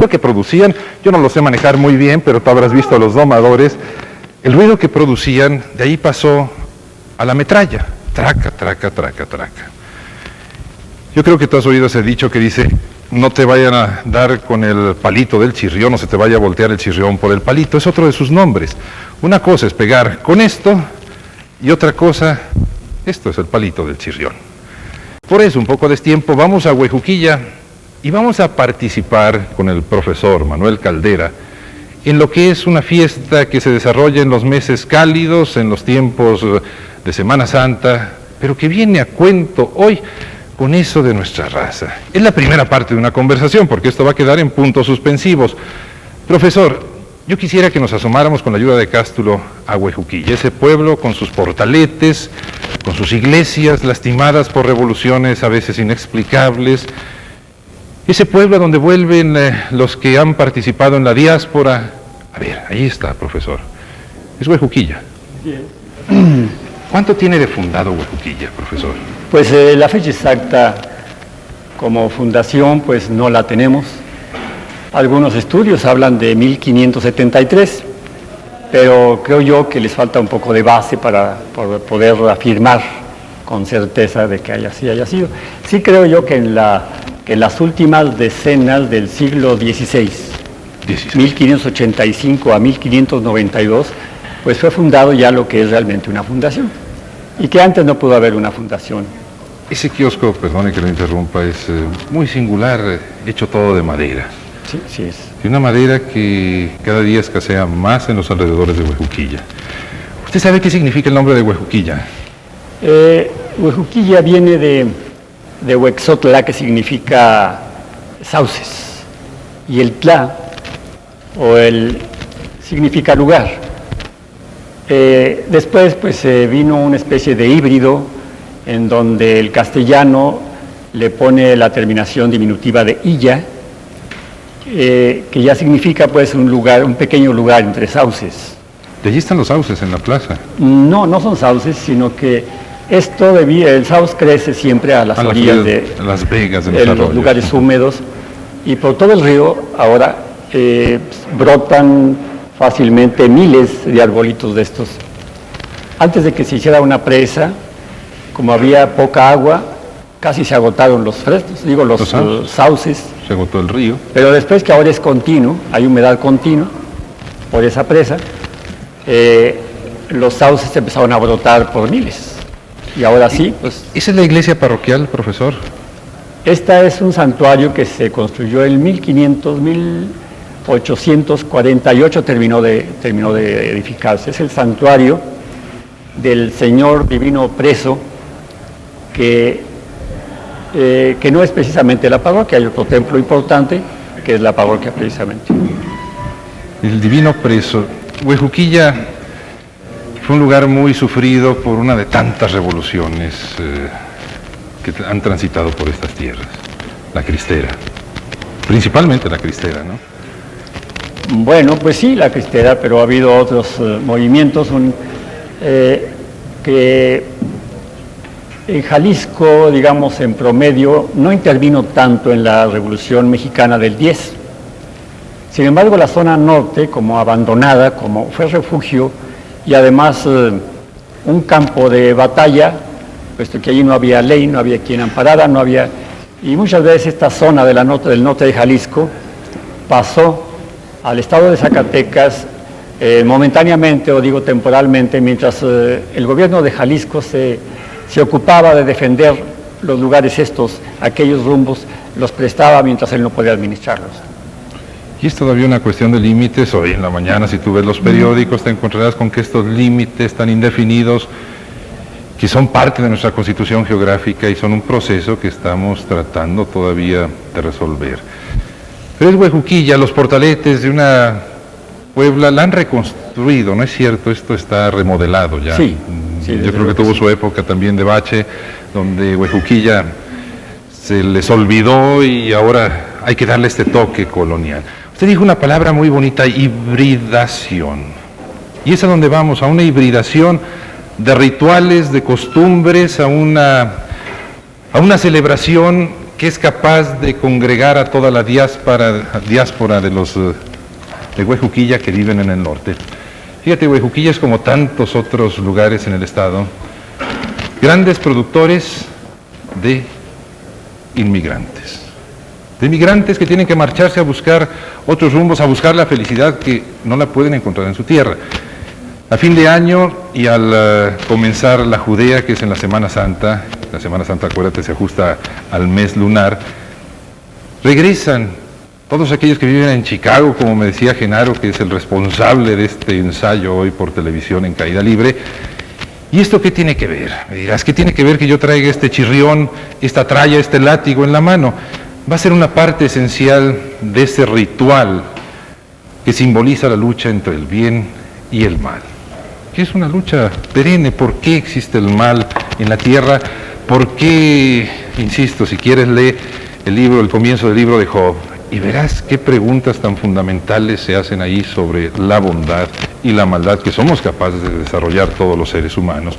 que producían, yo no lo sé manejar muy bien, pero tú habrás visto a los domadores, el ruido que producían, de ahí pasó a la metralla, traca, traca, traca, traca. Yo creo que tú has oído ese dicho que dice, no te vayan a dar con el palito del chirrión, no se te vaya a voltear el chirrión por el palito, es otro de sus nombres. Una cosa es pegar con esto, y otra cosa, esto es el palito del chirrión. Por eso, un poco de tiempo, vamos a Huejuquilla y vamos a participar con el profesor Manuel Caldera en lo que es una fiesta que se desarrolla en los meses cálidos, en los tiempos de Semana Santa, pero que viene a cuento hoy con eso de nuestra raza. Es la primera parte de una conversación, porque esto va a quedar en puntos suspensivos. Profesor, yo quisiera que nos asomáramos con la ayuda de Cástulo a Huejuquilla, ese pueblo con sus portaletes, con sus iglesias lastimadas por revoluciones a veces inexplicables, ese pueblo donde vuelven los que han participado en la diáspora. A ver, ahí está, profesor. Es Huejuquilla. ¿Cuánto tiene de fundado Huejuquilla, profesor? Pues la fecha exacta como fundación, pues no la tenemos. Algunos estudios hablan de 1573, pero creo yo que les falta un poco de base para poder afirmar con certeza de que así haya sido. Sí creo yo que en las últimas decenas del siglo XVI, 1585 a 1592, pues fue fundado ya lo que es realmente una fundación, y que antes no pudo haber una fundación. Ese kiosco, perdone que lo interrumpa, es muy singular, hecho todo de madera. Sí, sí es. Y una madera que cada día escasea más en los alrededores de Huejuquilla. ¿Usted sabe qué significa el nombre de Huejuquilla? Huejuquilla viene de Huexotla, que significa sauces, y el tla, significa lugar. Después, pues, vino una especie de híbrido, en donde el castellano le pone la terminación diminutiva de illa, que ya significa, pues, un pequeño lugar entre sauces. De allí están los sauces en la plaza. No, no son sauces, sino que el sauce crece siempre a las orillas de las vegas de los lugares húmedos, y por todo el río ahora brotan fácilmente miles de arbolitos de estos. Antes de que se hiciera una presa, como había poca agua, casi se agotaron los fresnos, los sauces. Se agotó el río. Pero después, que ahora es continuo, hay humedad continua por esa presa, los sauces empezaron a brotar por miles. Y ahora sí, pues... ¿Esa es la iglesia parroquial, profesor? Esta es un santuario que se construyó en 1848, terminó de edificarse. Es el santuario del Señor Divino Preso, que no es precisamente la parroquia. Hay otro templo importante, que es la parroquia precisamente. El Divino Preso. Huejuquilla fue un lugar muy sufrido por una de tantas revoluciones que han transitado por estas tierras. La cristera. Principalmente la cristera, ¿no? Bueno, pues sí, la cristera, pero ha habido otros movimientos que en Jalisco, digamos, en promedio, no intervino tanto en la Revolución Mexicana del 10. Sin embargo, la zona norte, como abandonada, como fue refugio y además un campo de batalla, puesto que allí no había ley, no había quien amparara, y muchas veces esta zona del norte de Jalisco pasó al estado de Zacatecas momentáneamente, o digo temporalmente, mientras el gobierno de Jalisco se ocupaba de defender los lugares aquellos rumbos, los prestaba mientras él no podía administrarlos. Y es todavía una cuestión de límites. Hoy en la mañana, si tú ves los periódicos, te encontrarás con que estos límites tan indefinidos, que son parte de nuestra constitución geográfica y son un proceso que estamos tratando todavía de resolver. Pero es Huejuquilla, los portaletes de una Puebla la han reconstruido, ¿no es cierto? Esto está remodelado ya. Sí. Yo creo que tuvo su época también de bache, donde Huejuquilla se les olvidó y ahora hay que darle este toque colonial. Usted dijo una palabra muy bonita, hibridación. Y es a donde vamos, a una hibridación de rituales, de costumbres, a una celebración que es capaz de congregar a toda la diáspora de los de Huejuquilla que viven en el norte. Fíjate, Huejuquilla es como tantos otros lugares en el estado, grandes productores de inmigrantes que tienen que marcharse a buscar otros rumbos, a buscar la felicidad que no la pueden encontrar en su tierra. A fin de año y al comenzar la Judea, que es en la Semana Santa, acuérdate, se ajusta al mes lunar, regresan todos aquellos que viven en Chicago, como me decía Genaro, que es el responsable de este ensayo hoy por televisión en Caída Libre. ¿Y esto qué tiene que ver? Me dirás, ¿qué tiene que ver que yo traiga este chirrión, esta tralla, este látigo en la mano? Va a ser una parte esencial de ese ritual que simboliza la lucha entre el bien y el mal, que es una lucha perenne. ¿Por qué existe el mal en la tierra? ¿Por qué, insisto, si quieres lee el comienzo del libro de Job, y verás qué preguntas tan fundamentales se hacen ahí sobre la bondad y la maldad que somos capaces de desarrollar todos los seres humanos.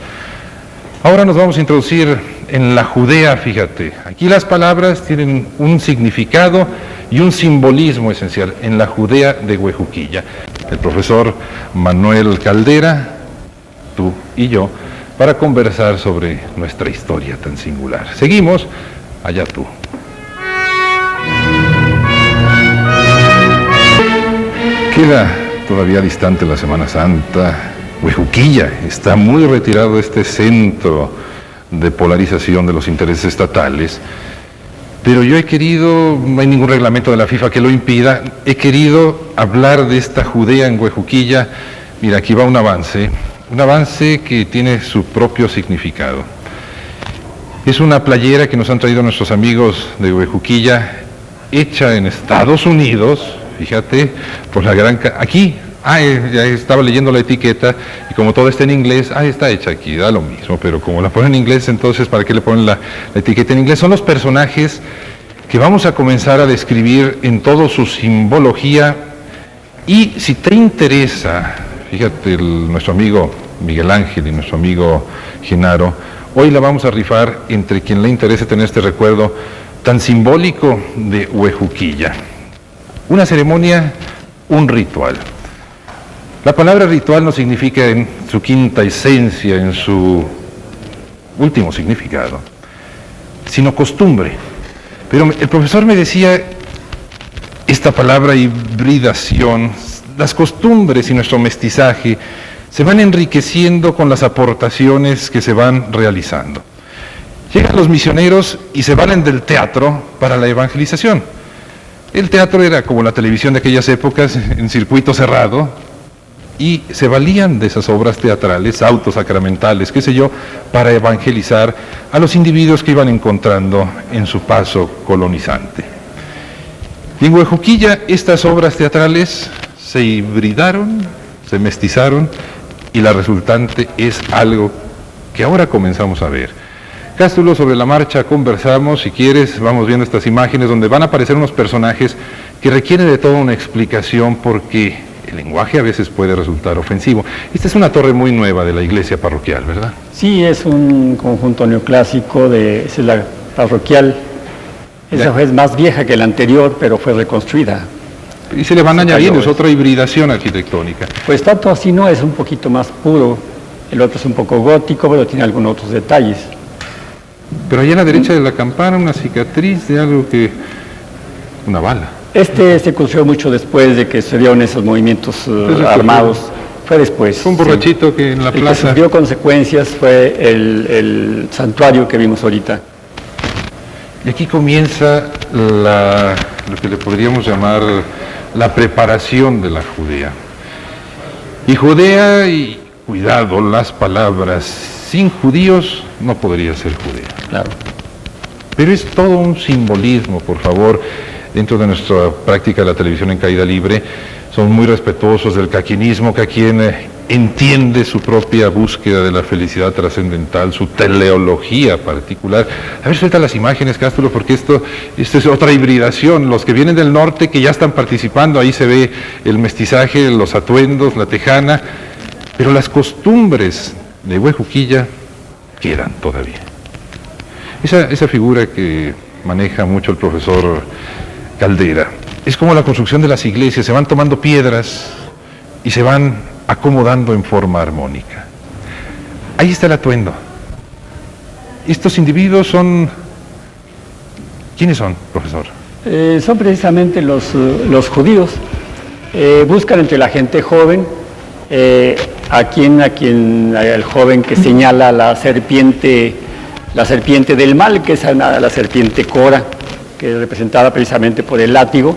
Ahora nos vamos a introducir en la Judea, fíjate. Aquí las palabras tienen un significado y un simbolismo esencial en la Judea de Huejuquilla. El profesor Manuel Caldera, tú y yo, para conversar sobre nuestra historia tan singular. Seguimos, allá tú. Queda todavía distante la Semana Santa. Huejuquilla está muy retirado de este centro de polarización de los intereses estatales, pero yo he querido, no hay ningún reglamento de la FIFA que lo impida, he querido hablar de esta Judea en Huejuquilla. Mira, aquí va un avance que tiene su propio significado. Es una playera que nos han traído nuestros amigos de Huejuquilla, hecha en Estados Unidos, fíjate, por la gran... Aquí, ya estaba leyendo la etiqueta, y como todo está en inglés, está hecha aquí, da lo mismo, pero como la ponen en inglés, entonces, ¿para qué le ponen la etiqueta en inglés? Son los personajes que vamos a comenzar a describir en toda su simbología, y si te interesa, fíjate, nuestro amigo Miguel Ángel y nuestro amigo Genaro, hoy la vamos a rifar entre quien le interese tener este recuerdo tan simbólico de Huejuquilla. Una ceremonia, un ritual. La palabra ritual no significa en su quinta esencia, en su último significado, sino costumbre. Pero el profesor me decía, esta palabra hibridación, las costumbres y nuestro mestizaje se van enriqueciendo con las aportaciones que se van realizando. Llegan los misioneros y se valen del teatro para la evangelización. El teatro era como la televisión de aquellas épocas, en circuito cerrado, y se valían de esas obras teatrales, autosacramentales, qué sé yo, para evangelizar a los individuos que iban encontrando en su paso colonizante. Y en Huejuquilla estas obras teatrales se hibridaron, se mestizaron, y la resultante es algo que ahora comenzamos a ver. Cástulo, sobre la marcha conversamos, si quieres, vamos viendo estas imágenes donde van a aparecer unos personajes que requieren de toda una explicación porque el lenguaje a veces puede resultar ofensivo. Esta es una torre muy nueva de la iglesia parroquial, ¿verdad? Sí, es un conjunto neoclásico, esa es la parroquial. Esa es más vieja que la anterior, pero fue reconstruida. Y se le van añadiendo, es otra hibridación arquitectónica. Pues tanto así no, es un poquito más puro. El otro es un poco gótico, pero tiene algunos otros detalles. Pero allá a la derecha de la campana una cicatriz de algo que... una bala. Este se construyó mucho después de que se dieron esos movimientos armados. Fue después. Fue un borrachito sí, que en la plaza... El que sufrió consecuencias fue el santuario que vimos ahorita. Y aquí comienza lo que le podríamos llamar la preparación de la Judea. Y Judea, y cuidado las palabras, sin judíos no podría ser Judea. Claro. Pero es todo un simbolismo, por favor, dentro de nuestra práctica de la televisión en caída libre. Son muy respetuosos del caquinismo, que quien entiende su propia búsqueda de la felicidad trascendental, su teleología particular. A ver, suelta las imágenes, Cástulo, porque esto es otra hibridación. Los que vienen del norte, que ya están participando, ahí se ve el mestizaje, los atuendos, la tejana, pero las costumbres de Huejuquilla quedan todavía. Esa figura que maneja mucho el profesor Caldera. Es como la construcción de las iglesias, se van tomando piedras y se van acomodando en forma armónica. Ahí está el atuendo. Estos individuos son... ¿Quiénes son, profesor? Son precisamente los judíos. Buscan entre la gente joven a quien el joven que señala la serpiente del mal, que es la serpiente Cora, que es representada precisamente por el látigo,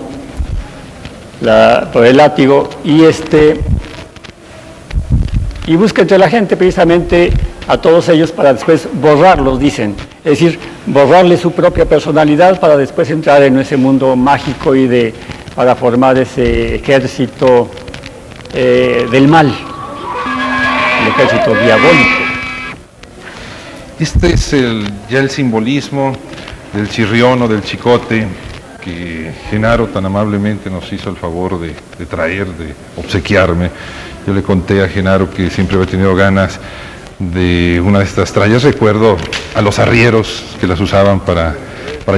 y busca entre la gente precisamente a todos ellos para después borrarlos, dicen, es decir, borrarle su propia personalidad para después entrar en ese mundo mágico para formar ese ejército del mal, el ejército diabólico. Este es ya el simbolismo del chirrión o del chicote que Genaro tan amablemente nos hizo el favor de traer, de obsequiarme. Yo le conté a Genaro que siempre había tenido ganas de una de estas trallas. Recuerdo a los arrieros que las usaban para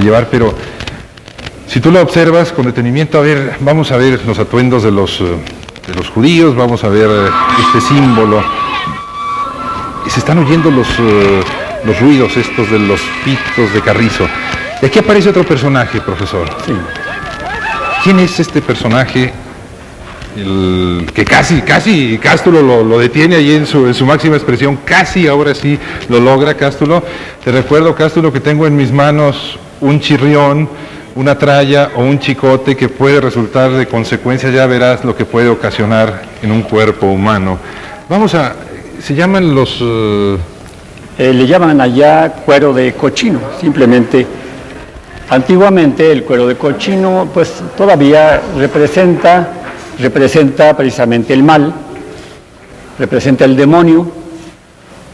llevar, pero si tú la observas con detenimiento, vamos a ver los atuendos de los judíos, vamos a ver este símbolo, y se están oyendo los ruidos estos de los pitos de carrizo. Y aquí aparece otro personaje, profesor. Sí. ¿Quién es este personaje? El que casi Cástulo lo detiene ahí en su máxima expresión, casi ahora sí lo logra Cástulo. Te recuerdo, Cástulo, que tengo en mis manos un chirrión, una tralla o un chicote que puede resultar de consecuencia, ya verás lo que puede ocasionar en un cuerpo humano. Se llaman le llaman allá cuero de cochino, simplemente. Antiguamente el cuero de cochino pues todavía representa precisamente el mal, representa el demonio,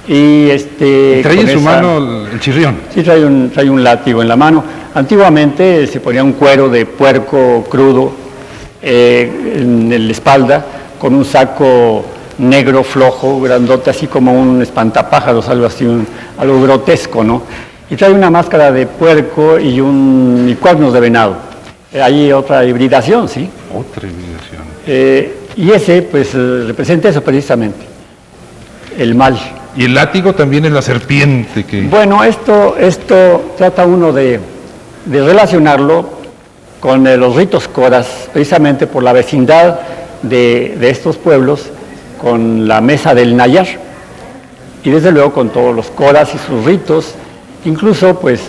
y trae en su mano el chirrión. Sí, trae un látigo en la mano. Antiguamente se ponía un cuero de puerco crudo en la espalda, con un saco negro flojo, grandote, así como un espantapájaros, algo así, algo grotesco, ¿no? Y trae una máscara de puerco y cuernos de venado. Hay otra hibridación, ¿sí? Otra hibridación. Y ese, pues, representa eso precisamente, el mal. Y el látigo también es la serpiente que... Bueno, esto trata uno de relacionarlo con los ritos coras, precisamente por la vecindad de estos pueblos, con la mesa del Nayar, y desde luego con todos los coras y sus ritos. Incluso, pues,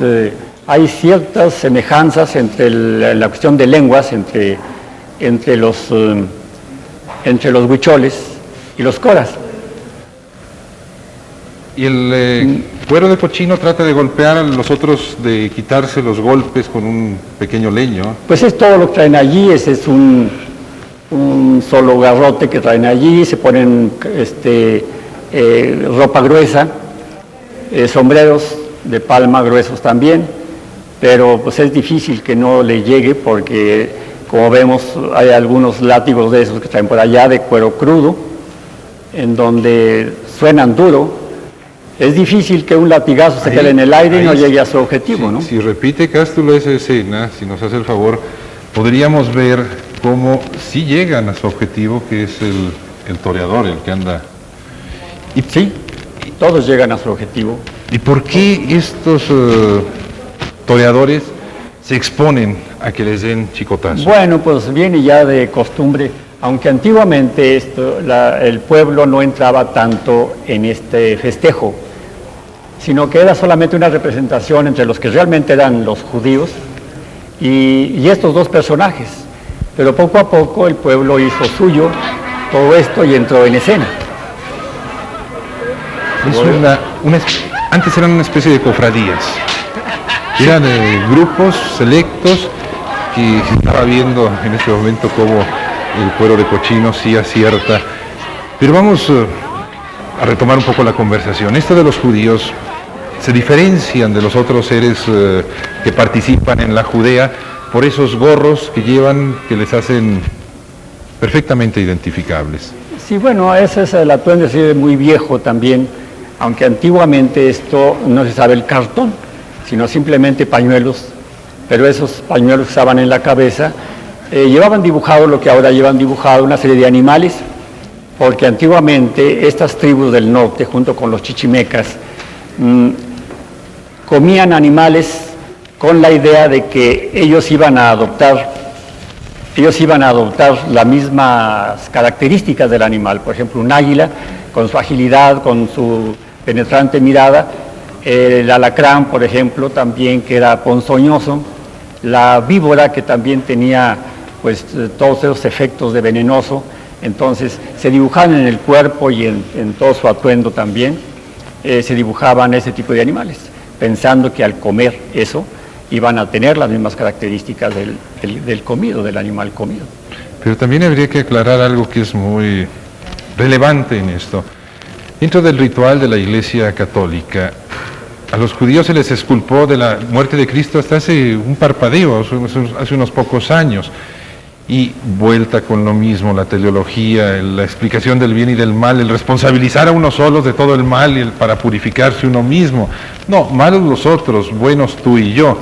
hay ciertas semejanzas entre la cuestión de lenguas, entre los huicholes y los coras. Y el cuero de cochino trata de golpear a los otros, de quitarse los golpes con un pequeño leño. Pues es todo lo que traen allí. Ese es un solo garrote que traen allí. Se ponen ropa gruesa, sombreros de palma gruesos también, pero pues es difícil que no le llegue, porque como vemos hay algunos látigos de esos que traen por allá de cuero crudo, en donde suenan duro. Es difícil que un latigazo se quede en el aire y no llegue a su objetivo, ¿no? Si repite Cástulo esa escena, si nos hace el favor, podríamos ver cómo sí llegan a su objetivo, que es el toreador, el que anda. Y sí, todos llegan a su objetivo. ¿Y por qué estos toreadores se exponen a que les den chicotazos? Bueno, pues viene ya de costumbre, aunque antiguamente el pueblo no entraba tanto en este festejo, sino que era solamente una representación entre los que realmente eran los judíos y estos dos personajes. Pero poco a poco el pueblo hizo suyo todo esto y entró en escena. Antes eran una especie de cofradías, eran grupos selectos, que estaba viendo en este momento cómo el cuero de cochino sí acierta. Pero vamos a retomar un poco la conversación. Esto de los judíos se diferencian de los otros seres que participan en la Judea por esos gorros que llevan, que les hacen perfectamente identificables. Sí, bueno, ese es el atuendo, así de muy viejo también, aunque antiguamente esto no se sabe el cartón, sino simplemente pañuelos pero esos pañuelos que usaban en la cabeza llevaban dibujado lo que ahora llevan dibujado una serie de animales, porque antiguamente estas tribus del norte, junto con los chichimecas, comían animales con la idea de que ellos iban a adoptar las mismas características del animal. Por ejemplo, un águila, con su agilidad, con su penetrante mirada, el alacrán, por ejemplo, también, que era ponzoñoso, la víbora, que también tenía pues todos esos efectos de venenoso. Entonces se dibujaban en el cuerpo y en todo su atuendo también, se dibujaban ese tipo de animales, pensando que al comer eso iban a tener las mismas características del comido, del animal comido. Pero también habría que aclarar algo que es muy relevante en esto. Dentro del ritual de la Iglesia Católica, a los judíos se les exculpó de la muerte de Cristo hasta hace un parpadeo, hace unos pocos años. Y vuelta con lo mismo, la teleología, la explicación del bien y del mal, el responsabilizar a unos solos de todo el mal y para purificarse uno mismo. No, malos los otros, buenos tú y yo.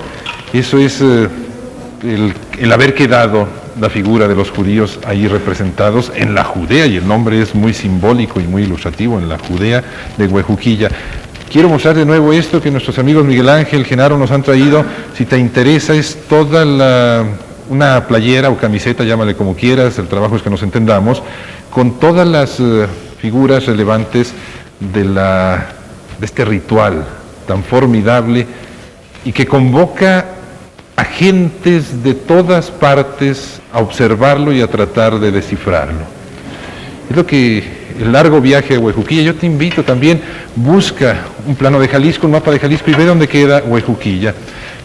Eso es el haber quedado la figura de los judíos ahí representados en la Judea, y el nombre es muy simbólico y muy ilustrativo, en la Judea de Huejuquilla. Quiero mostrar de nuevo esto que nuestros amigos Miguel Ángel, Genaro nos han traído. Si te interesa, es toda una playera o camiseta, llámale como quieras, el trabajo es que nos entendamos, con todas las figuras relevantes de este ritual tan formidable y que convoca a gentes de todas partes a observarlo y a tratar de descifrarlo. Es lo que el largo viaje a Huejuquilla, yo te invito también, busca un plano de Jalisco, un mapa de Jalisco y ve dónde queda Huejuquilla.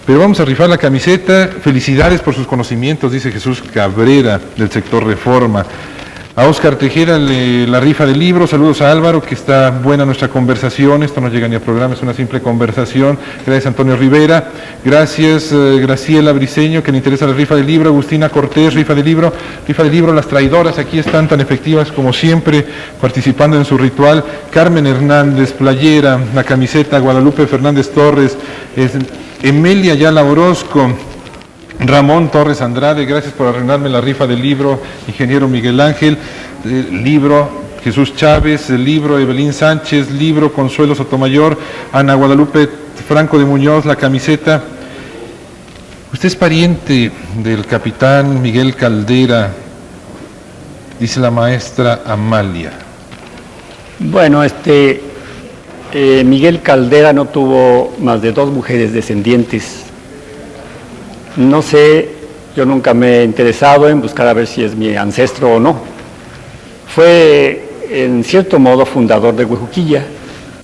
Pero vamos a rifar la camiseta. Felicidades por sus conocimientos, dice Jesús Cabrera, del sector Reforma. A Óscar Tejera la rifa del libro. Saludos a Álvaro, que está buena nuestra conversación. Esto no llega ni a programa, es una simple conversación. Gracias Antonio Rivera. Gracias Graciela Briceño, que le interesa la rifa del libro. Agustina Cortés, rifa del libro. Rifa del libro, las traidoras aquí están tan efectivas como siempre, participando en su ritual. Carmen Hernández, playera, la camiseta. Guadalupe Fernández Torres, Emelia Ayala Orozco, Ramón Torres Andrade, gracias por arruinarme la rifa del libro, ingeniero Miguel Ángel, libro Jesús Chávez, el libro Evelyn Sánchez, libro Consuelo Sotomayor, Ana Guadalupe Franco de Muñoz, la camiseta. Usted es pariente del capitán Miguel Caldera, dice la maestra Amalia. Bueno, Miguel Caldera no tuvo más de 2 mujeres descendientes. No sé, yo nunca me he interesado en buscar a ver si es mi ancestro o no. Fue, en cierto modo, fundador de Huejuquilla,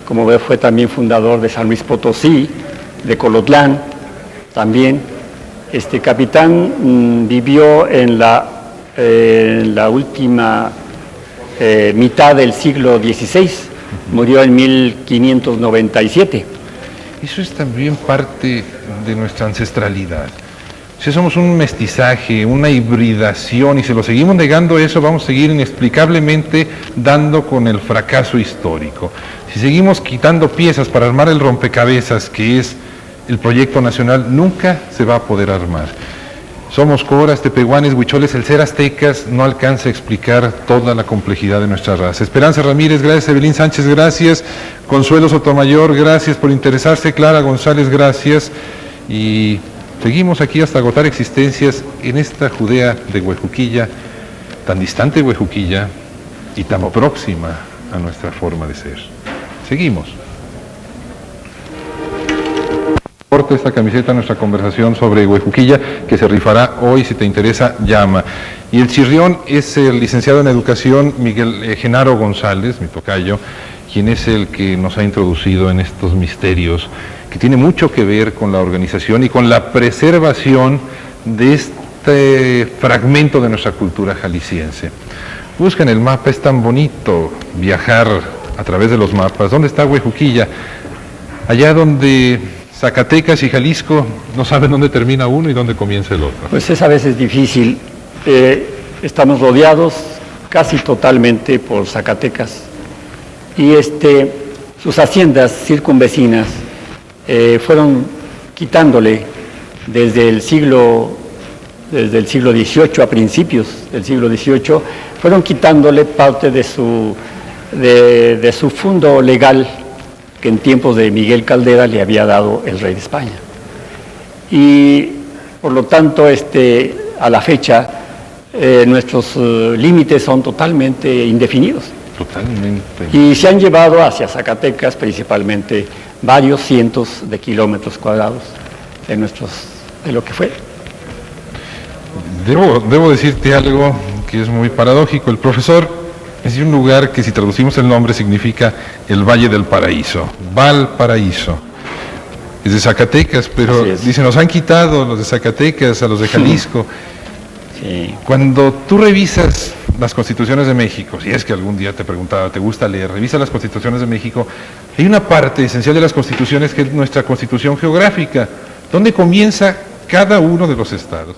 como ve, fue también fundador de San Luis Potosí, de Colotlán, también. Este capitán vivió en la última mitad del siglo XVI, murió en 1597. Eso es también parte de nuestra ancestralidad. Si somos un mestizaje, una hibridación, y si lo seguimos negando eso, vamos a seguir inexplicablemente dando con el fracaso histórico. Si seguimos quitando piezas para armar el rompecabezas que es el proyecto nacional, nunca se va a poder armar. Somos coras, tepehuanes, huicholes, el ser aztecas no alcanza a explicar toda la complejidad de nuestra raza. Esperanza Ramírez, gracias. Evelyn Sánchez, gracias. Consuelo Sotomayor, gracias por interesarse. Clara González, gracias. Y seguimos aquí hasta agotar existencias en esta Judea de Huejuquilla, tan distante de Huejuquilla y tan próxima a nuestra forma de ser. Seguimos. Porta esta camiseta nuestra conversación sobre Huejuquilla, que se rifará hoy. Si te interesa, llama. Y el chirrión es el licenciado en educación Genaro González, mi tocayo, quien es el que nos ha introducido en estos misterios, que tiene mucho que ver con la organización y con la preservación de este fragmento de nuestra cultura jalisciense. Busca en el mapa, es tan bonito viajar a través de los mapas. ¿Dónde está Huejuquilla? Allá donde Zacatecas y Jalisco no saben dónde termina uno y dónde comienza el otro. Pues es a veces difícil. Estamos rodeados casi totalmente por Zacatecas y sus haciendas circunvecinas fueron quitándole desde el siglo XVIII, a principios del siglo XVIII, fueron quitándole parte de su fondo legal que en tiempos de Miguel Caldera le había dado el rey de España. Y por lo tanto, a la fecha, nuestros límites son totalmente indefinidos. Totalmente. Y se han llevado hacia Zacatecas principalmente varios cientos de kilómetros cuadrados de lo que fue. Debo decirte algo que es muy paradójico. El profesor es de un lugar que, si traducimos el nombre, significa el Valle del Paraíso, Valparaíso. Es de Zacatecas, pero dice, nos han quitado los de Zacatecas, a los de Jalisco. Sí. Cuando tú revisas las constituciones de México, si es que algún día te preguntaba, ¿te gusta leer? Revisa las constituciones de México. Hay una parte esencial de las constituciones que es nuestra constitución geográfica, donde comienza cada uno de los estados.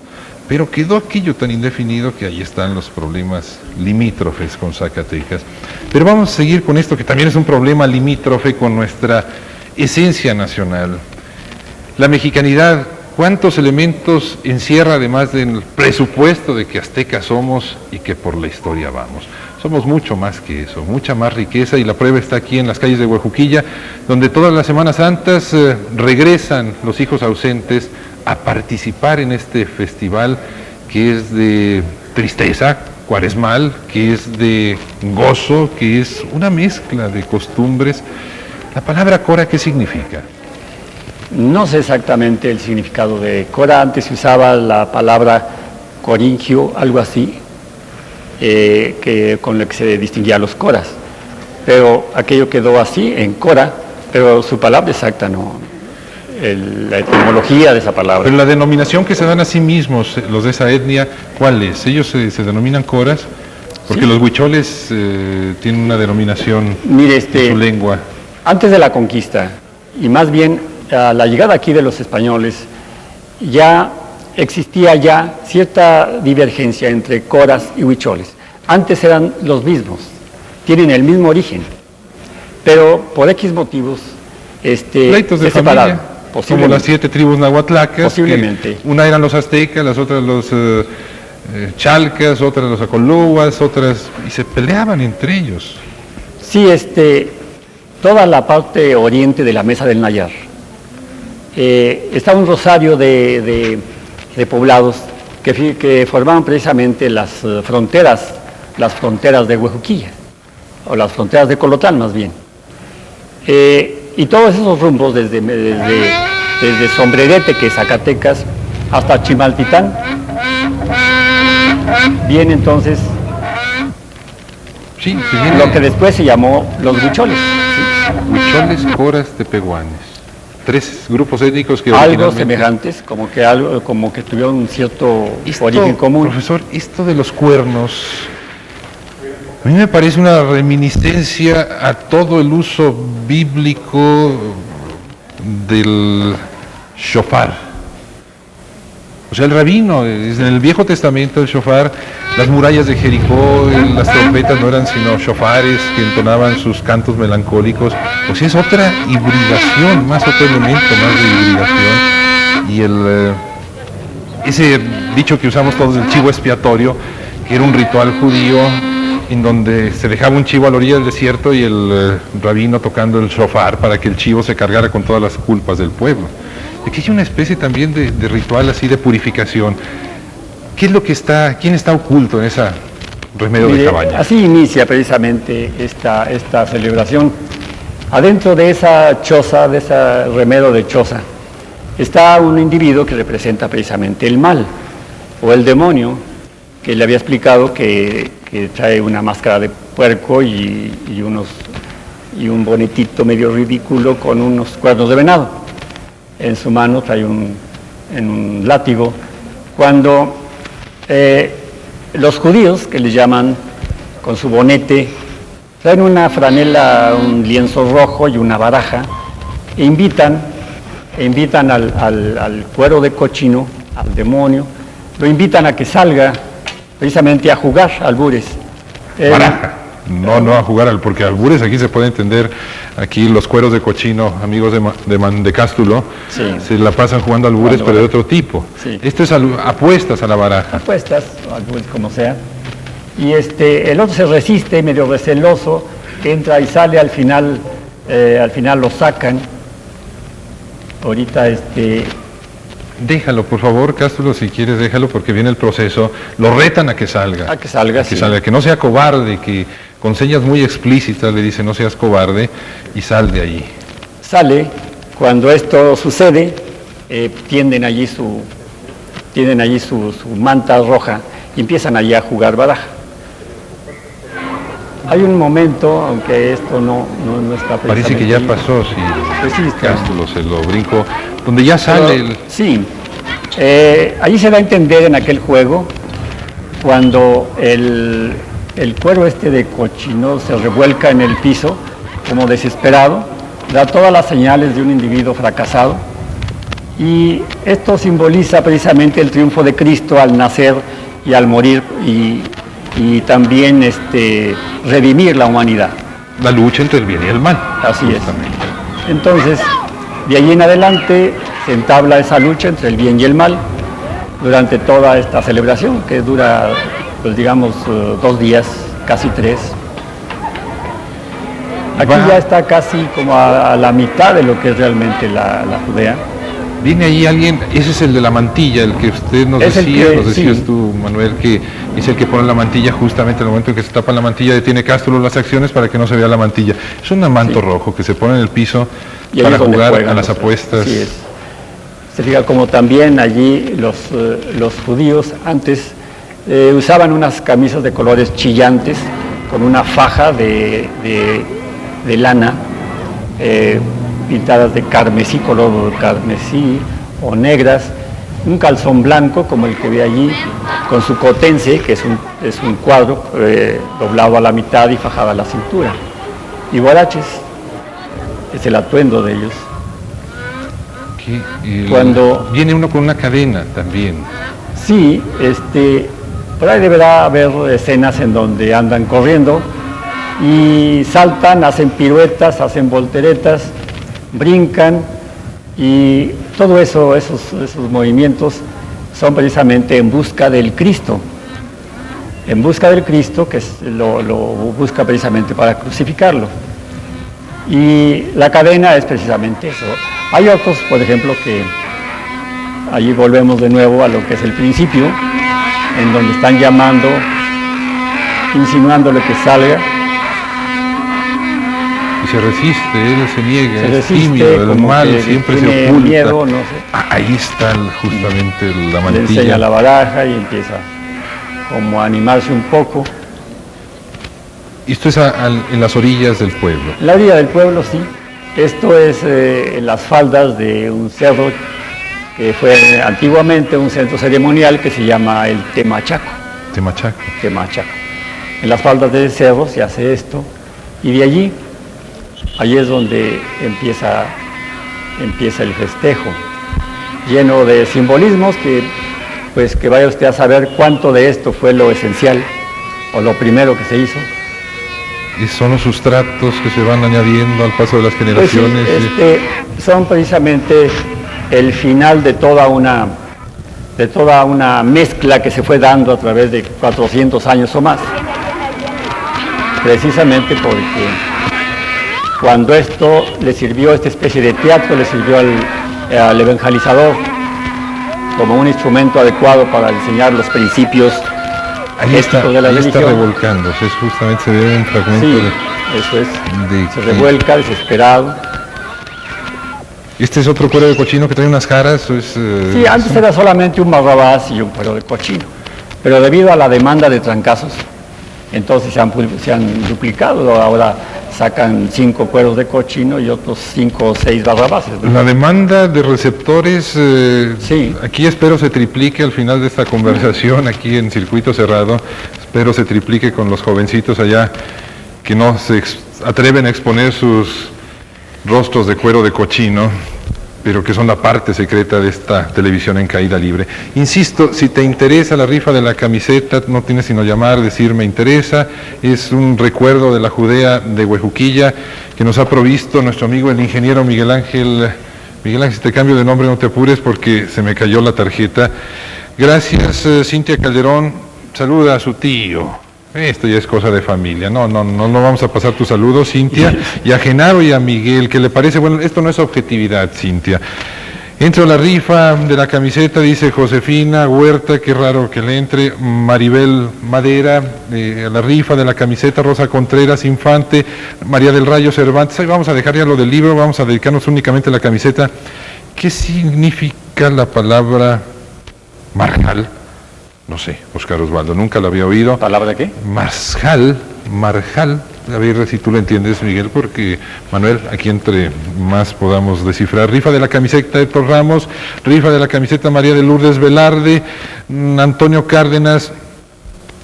Pero quedó aquello tan indefinido que ahí están los problemas limítrofes con Zacatecas. Pero vamos a seguir con esto, que también es un problema limítrofe con nuestra esencia nacional. La mexicanidad, ¿cuántos elementos encierra además del presupuesto de que aztecas somos y que por la historia vamos? Somos mucho más que eso, mucha más riqueza, y la prueba está aquí en las calles de Huejuquilla, donde todas las Semanas Santas regresan los hijos ausentes a participar en este festival que es de tristeza cuaresmal, que es de gozo, que es una mezcla de costumbres. La palabra Cora, ¿qué significa? No sé exactamente el significado de Cora. Antes se usaba la palabra coringio, algo así, con lo que se distinguía a los coras. Pero aquello quedó así, en Cora, pero su palabra exacta no. La etimología de esa palabra. Pero la denominación que se dan a sí mismos, los de esa etnia, ¿cuál es? ¿Ellos se denominan coras? Porque sí, los huicholes tienen una denominación en su lengua. Antes de la conquista, y más bien a la llegada aquí de los españoles, ya existía cierta divergencia entre coras y huicholes. Antes eran los mismos, tienen el mismo origen, pero por X motivos pleitos de familia, como las 7 tribus nahuatlacas. Posiblemente. Una eran los aztecas, las otras los chalcas, otras los acolúas, otras, y se peleaban entre ellos. Sí, toda la parte oriente de la Mesa del Nayar está un rosario de poblados que formaban precisamente las fronteras de Huejuquilla, o las fronteras de Colotán más bien. Y todos esos rumbos, desde Sombrerete, que es Zacatecas, hasta Chimaltitán, viene entonces lo que después se llamó los huicholes. ¿Sí? Huicholes, coras, tepehuanes. 3 grupos étnicos que algo semejantes, como que tuvieron un cierto origen común. Profesor, esto de los cuernos, a mí me parece una reminiscencia a todo el uso bíblico del shofar. O sea, el rabino, en el Viejo Testamento, el shofar, las murallas de Jericó, las trompetas no eran sino shofares que entonaban sus cantos melancólicos. O sea, es otra hibridación, otro elemento más de hibridación. Y ese dicho que usamos todos, el chivo expiatorio, que era un ritual judío en donde se dejaba un chivo a la orilla del desierto y el rabino tocando el shofar para que el chivo se cargara con todas las culpas del pueblo. Aquí hay una especie también de ritual así de purificación. ¿Qué es lo que quién está oculto en esa remedio de cabaña? Así inicia precisamente esta celebración. Adentro de esa choza, de ese remedo de choza, está un individuo que representa precisamente el mal, o el demonio, que le había explicado que trae una máscara de puerco y un bonetito medio ridículo con unos cuernos de venado. En su mano trae un látigo. Cuando los judíos, que les llaman con su bonete, traen una franela, un lienzo rojo y una baraja, e invitan al cuero de cochino, al demonio, lo invitan a que salga precisamente a jugar albures. Baraja. No a jugar, porque albures aquí se puede entender Aquí los cueros de cochino, amigos de Cástulo, Sí. se la pasan jugando albures, Jugando pero de baraja. otro tipo. Sí. Esto es apuestas a la baraja. Apuestas, como sea. Y el otro se resiste, medio receloso, entra y sale, al final lo sacan. Ahorita Déjalo, por favor, Cástulo, si quieres, déjalo, porque viene el proceso. Lo retan a que salga. a que salga, Que sí. salga, que no sea cobarde, que con señas muy explícitas le dice no seas cobarde y sal de allí. Sale. Cuando esto sucede, tienden allí su manta roja y empiezan allí a jugar baraja. Hay un momento, aunque esto no está Parece que ya precisamente pasó, si Pues sí, está. Cástulo se lo brinco, donde ya Pero, sale el... sí, allí se da a entender en aquel juego cuando el cuero de cochino se revuelca en el piso como desesperado, da todas las señales de un individuo fracasado, y esto simboliza precisamente el triunfo de Cristo al nacer y al morir y también redimir la humanidad. La lucha entre el bien y el mal. Así es. justamente. Entonces, de allí en adelante se entabla esa lucha entre el bien y el mal durante toda esta celebración que dura, pues digamos, 2 días, casi 3. Aquí Va. ya está casi como a la mitad de lo que es realmente la Judea. Viene ahí alguien, ese es el de la mantilla, el que usted nos Es el decía, que- nos decías sí. tú, Manuel, que es el que pone la mantilla justamente en el momento en que se tapa la mantilla, detiene Cástulo las acciones para que no se vea la mantilla. Es un manto rojo que se pone en el piso Y ahí para es donde jugar juegan a las los- apuestas. así es. Se fija como también allí los judíos antes usaban unas camisas de colores chillantes con una faja de lana pintadas de carmesí, color carmesí o negras, un calzón blanco como el que ve allí, con su cotense, que es un cuadro doblado a la mitad y fajado a la cintura, y guaraches, es el atuendo de ellos. Cuando- Viene uno con una cadena también. Sí, por ahí deberá haber escenas en donde andan corriendo y saltan, hacen piruetas, hacen volteretas, brincan, y todo eso, esos movimientos son precisamente en busca del Cristo. En busca del Cristo, que lo busca precisamente para crucificarlo. Y la cadena es precisamente eso. Hay otros, por ejemplo, que allí volvemos de nuevo a lo que es el principio, en donde están llamando, insinuándole que salga, Y se resiste, él se niega, se es resiste, tímido, el como mal que siempre tiene se oculta. miedo, no sé. Ahí está justamente la Le enseña mantilla. la baraja y empieza como a animarse un poco. Esto es en las orillas del pueblo. En la orilla del pueblo, sí. Esto es en las faldas de un cerro que fue antiguamente un centro ceremonial que se llama el Temachaco. Temachaco. Temachaco. En las faldas del cerro se hace esto, y de allí es donde empieza el festejo, lleno de simbolismos que vaya usted a saber cuánto de esto fue lo esencial o lo primero que se hizo. Y son los sustratos que se van añadiendo al paso de las Pues sí, generaciones. son precisamente el final de toda una mezcla que se fue dando a través de 400 años o más. Precisamente porque cuando esto le sirvió, esta especie de teatro, le sirvió al evangelizador como un instrumento adecuado para enseñar los principios Ahí está, éticos de la ahí está religión. revolcándose. Es justamente se ve un fragmento Sí, de... eso es. de Se que- revuelca desesperado. Este es otro cuero de cochino que trae unas caras. Sí, antes era solamente un barrabás y un cuero de cochino, pero debido a la demanda de trancazos, entonces se han duplicado. Ahora sacan 5 cueros de cochino y otros 5 o 6 barrabases. La demanda de receptores, Sí. aquí espero se triplique al final de esta conversación, aquí en Circuito Cerrado, espero se triplique con los jovencitos allá que no se atreven a exponer sus rostros de cuero de cochino. pero que son la parte secreta de esta televisión en caída libre. Insisto, si te interesa la rifa de la camiseta, no tienes sino llamar, decir me interesa. Es un recuerdo de la Judea de Huejuquilla que nos ha provisto nuestro amigo el ingeniero Miguel Ángel. Miguel Ángel, si te cambio de nombre no te apures porque se me cayó la tarjeta. Gracias, Cintia Calderón. Saluda a su tío. Esto ya es cosa de familia. No vamos a pasar tus saludos, Cintia, y a Genaro y a Miguel, que le parece, bueno, esto no es objetividad, Cintia. Entro a la rifa de la camiseta, dice Josefina Huerta, qué raro que le entre, Maribel Madera, a la rifa de la camiseta, Rosa Contreras Infante, María del Rayo Cervantes. Ahí vamos a dejar ya lo del libro, vamos a dedicarnos únicamente a la camiseta. ¿Qué significa la palabra marjal? No sé, Oscar Osvaldo, nunca lo había oído. ¿Palabra de qué? Marjal. A ver si tú lo entiendes, Miguel, porque Manuel, aquí entre más podamos descifrar. Rifa de la camiseta Héctor Ramos, rifa de la camiseta María de Lourdes Velarde, Antonio Cárdenas.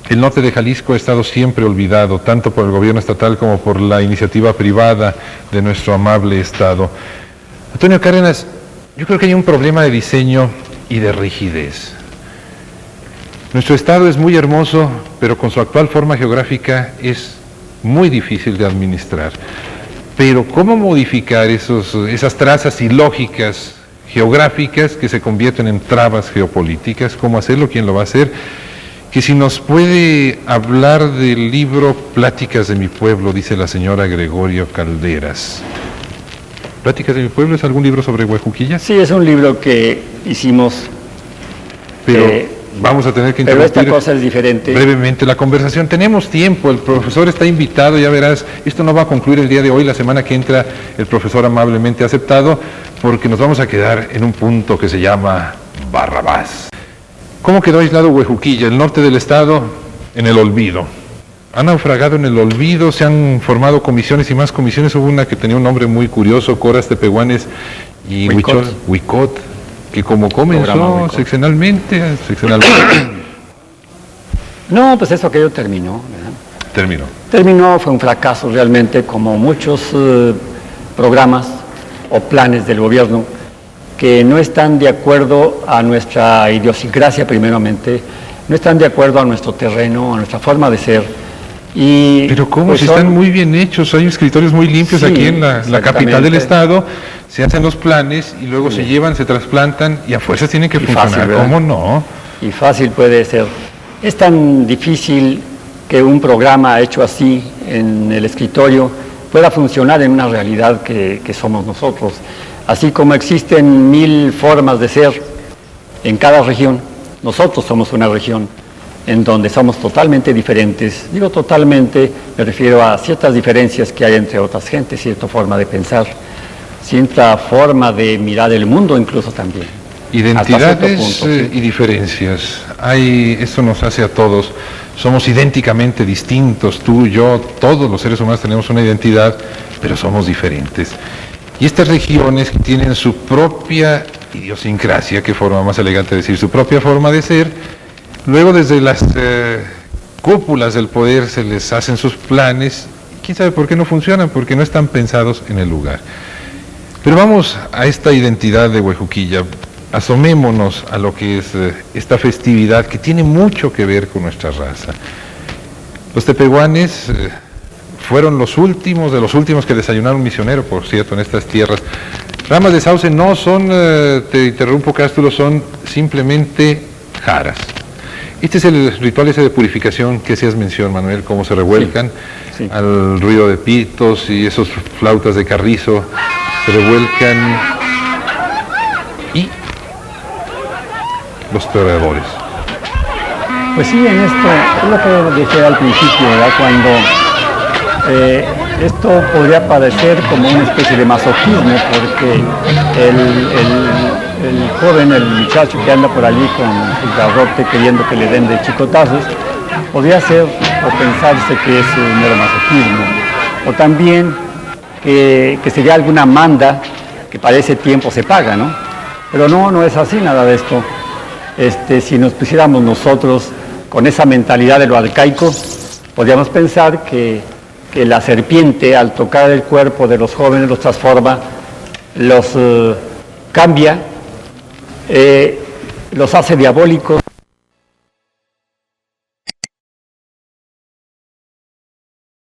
El norte de Jalisco ha estado siempre olvidado, tanto por el gobierno estatal como por la iniciativa privada de nuestro amable estado. Antonio Cárdenas, yo creo que hay un problema de diseño y de rigidez. Nuestro estado es muy hermoso, pero con su actual forma geográfica es muy difícil de administrar. Pero ¿cómo modificar esas trazas ilógicas geográficas que se convierten en trabas geopolíticas? ¿Cómo hacerlo? ¿Quién lo va a hacer? Que si nos puede hablar del libro Pláticas de mi pueblo, dice la señora Gregorio Calderas. ¿Pláticas de mi pueblo es algún libro sobre Huejuquilla? Sí, es un libro que hicimos. Pero vamos a tener que pero interrumpir esta cosa es diferente. Brevemente la conversación. Tenemos tiempo, el profesor está invitado, ya verás, esto no va a concluir el día de hoy, la semana que entra el profesor amablemente ha aceptado, porque nos vamos a quedar en un punto que se llama Barrabás. ¿Cómo quedó aislado Huejuquilla, el norte del estado, en el olvido? Han naufragado en el olvido, se han formado comisiones y más comisiones. Hubo una que tenía un nombre muy curioso, Coras Tepehuanes y Huicot, que como comenzó seccionalmente. No, pues eso aquello terminó, ¿verdad? Terminó, fue un fracaso realmente, como muchos programas o planes del gobierno que no están de acuerdo a nuestra idiosincrasia primeramente, no están de acuerdo a nuestro terreno, a nuestra forma de ser. Pero ¿cómo? Pues si están muy bien hechos, hay escritorios muy limpios, sí, aquí en la capital del estado, se hacen los planes y luego se llevan, se trasplantan y a fuerzas tienen que funcionar. Fácil, ¿cómo no? Y fácil puede ser. Es tan difícil que un programa hecho así en el escritorio pueda funcionar en una realidad que somos nosotros. Así como existen 1000 formas de ser en cada región, nosotros somos una región en donde somos totalmente diferentes. Digo totalmente, me refiero a ciertas diferencias que hay entre otras gentes, cierta forma de pensar, cierta forma de mirar el mundo incluso también. Identidades punto, y diferencias. Esto nos hace a todos. Somos idénticamente distintos, tú, yo, todos los seres humanos tenemos una identidad, pero somos diferentes. Y estas regiones que tienen su propia idiosincrasia, qué forma más elegante de decir, su propia forma de ser, luego desde las cúpulas del poder se les hacen sus planes, quién sabe por qué no funcionan, porque no están pensados en el lugar. Pero vamos a esta identidad de Huejuquilla, asomémonos a lo que es esta festividad que tiene mucho que ver con nuestra raza. Los tepehuanes fueron los últimos de los últimos que desayunaron misionero, por cierto, en estas tierras. Ramas de sauce no son, te interrumpo Cástulo, son simplemente jaras. Este es el ritual ese de purificación que hacías mención, Manuel, cómo se revuelcan al ruido de pitos y esos flautas de carrizo, se revuelcan y los toreadores. Pues sí, en esto es lo que dije al principio, ¿verdad? Cuando esto podría parecer como una especie de masoquismo, porque el joven, el muchacho que anda por allí con su garrote queriendo que le den de chicotazos, podría ser o pensarse que es un mero masoquismo, o también que sería alguna manda que para ese tiempo se paga, ¿no? Pero no es así nada de esto. Si nos pusiéramos nosotros con esa mentalidad de lo arcaico, podríamos pensar que la serpiente, al tocar el cuerpo de los jóvenes, los transforma, los cambia, los hace diabólicos